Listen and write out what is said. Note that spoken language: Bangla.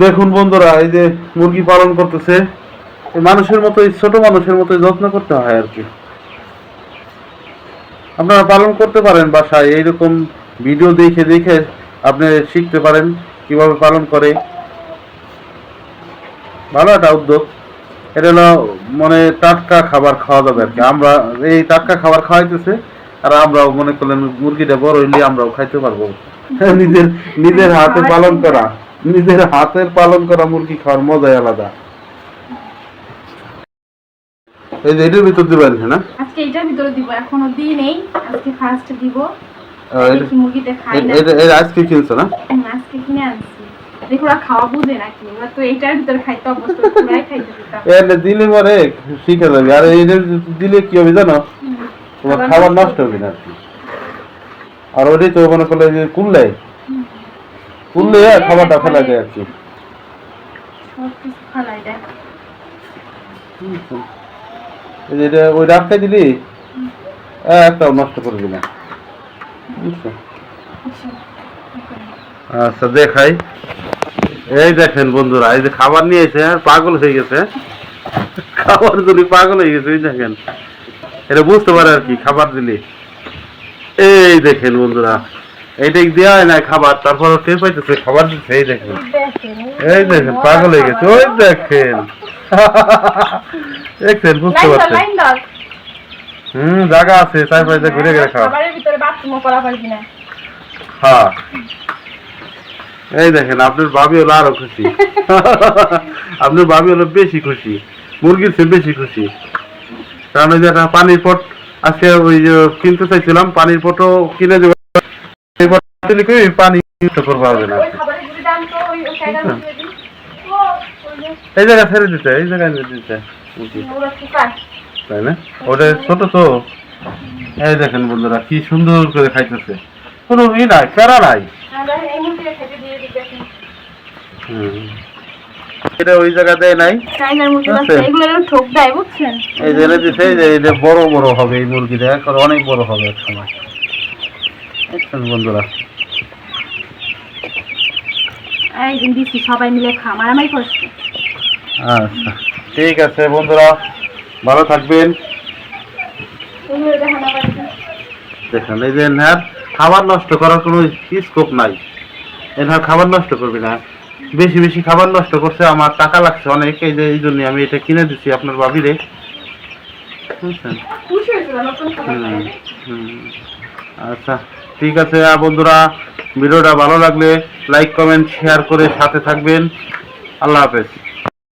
দেখুন বন্ধুরা, এই যে মুরগি পালন করতেছে, মানুষের মতো, ছোট মানুষের মতো যত্ন করতে হয় আর কি। আপনারা পালন করতে পারেন বাসায়, এইরকম ভিডিও দেখে দেখে আপনি শিখতে পারেন কিভাবে পালন করে। ভালো একটা উদ্যোগ। এটা হলো মানে টাটকা খাবার খাওয়া যাবে আর কি। আমরা এই টাটকা খাবার খাওয়াইতেছে, আর আমরাও মনে করলেন মুরগিটা বড় হইলে আমরাও খাইতে পারবো। নিজের নিজের হাতে পালন করা, নিজের হাতের পালন করা মুরগি খাওয়ার মজাই আলাদা। এই যে এটার ভিতর দিবেন না? আজকে এটার ভিতরে দিব, এখনো দিই নেই, আজকে ফার্স্ট দিব। দেখি মুরগিতে খাই না। এটা আজকে কিনছো না? আজকে কিনে আনছি। দেখো ওরা খাওয়া বুঝে নাকি, ওরা তো এটার ভিতরে খাইতে অভ্যস্ত, ওরাই খাইতে দিতাম। এটা দিলে পরে শিখে যাবে। আর এইটা দিলে কি হবে জানো, তোমার খাবার নষ্ট হবে না আর কি। আর ওটাই তো মনে করলে যে কুললে খাবারটা ফেলা যায় আর কি। সবকিছু ফেলাই দেয়। এটা ওই রাখতে দিলি একটাও নষ্ট করে দিলাম, বুঝছো? আচ্ছা দেখাই। এই দেখেন বন্ধুরা, এই যে খাবার নিয়ে এসে পাগল হয়ে গেছে, খাবার জন্য পাগল হয়ে গেছে। এই দেখেন, এটা বুঝতে পারে আর কি খাবার দিলে। এই দেখেন বন্ধুরা, এইটা দেওয়া হয় না খাবার, তারপর টের পাইতেছে খাবার দিচ্ছে। এই দেখেন, এই দেখেন পাগল হয়ে গেছে। ওই দেখেন, দেখছেন, বুঝতে পারছেন? জায়গা আছে, তারপরে ঘুরে গেলে খাওয়া। হ্যাঁ, এই দেখেন আপনার ভাবি হলো আরো খুশি। আপনার ভাবি হলো বেশি খুশি, মুরগির চেয়ে বেশি খুশি। কারণ ওই যে একটা পানির পট আজকে ওই যে কিনতে চাইছিলাম, পানির পটও কিনে দেবো, পানি ইউজ করবো হবে না। এই জায়গা ছেড়ে দিতে, এই জায়গায় দিতে, তাই না? ওটা ছোট তো। এই দেখেন বন্ধুরা, কি সুন্দর করে খাইতেছে, কোনো ই নাই, প্যারা নাই। এটা ওই জায়গা দেয় নাই, এই যে দিছে, যে বড় বড় হবে এই মুরগিটা, অনেক বড় হবে এক সময়। বন্ধুরা সবাই মিলে মারামারি করছে। আচ্ছা ঠিক আছে বন্ধুরা, ভালো থাকবেন। দেখেন এই যে খাবার নষ্ট করার কোনো স্কোপ নাই, এনার খাবার নষ্ট করবি না। বেশি বেশি খাবার নষ্ট করছে, আমার টাকা লাগছে অনেক, এই যে এই জন্য আমি এটা কিনে দিচ্ছি আপনার ভাবিরে, বুঝছেন? আচ্ছা ঠিক আছে বন্ধুরা, ভিডিওটা ভালো লাগলে লাইক কমেন্ট শেয়ার করে সাথে থাকবেন। আল্লাহ হাফেজ।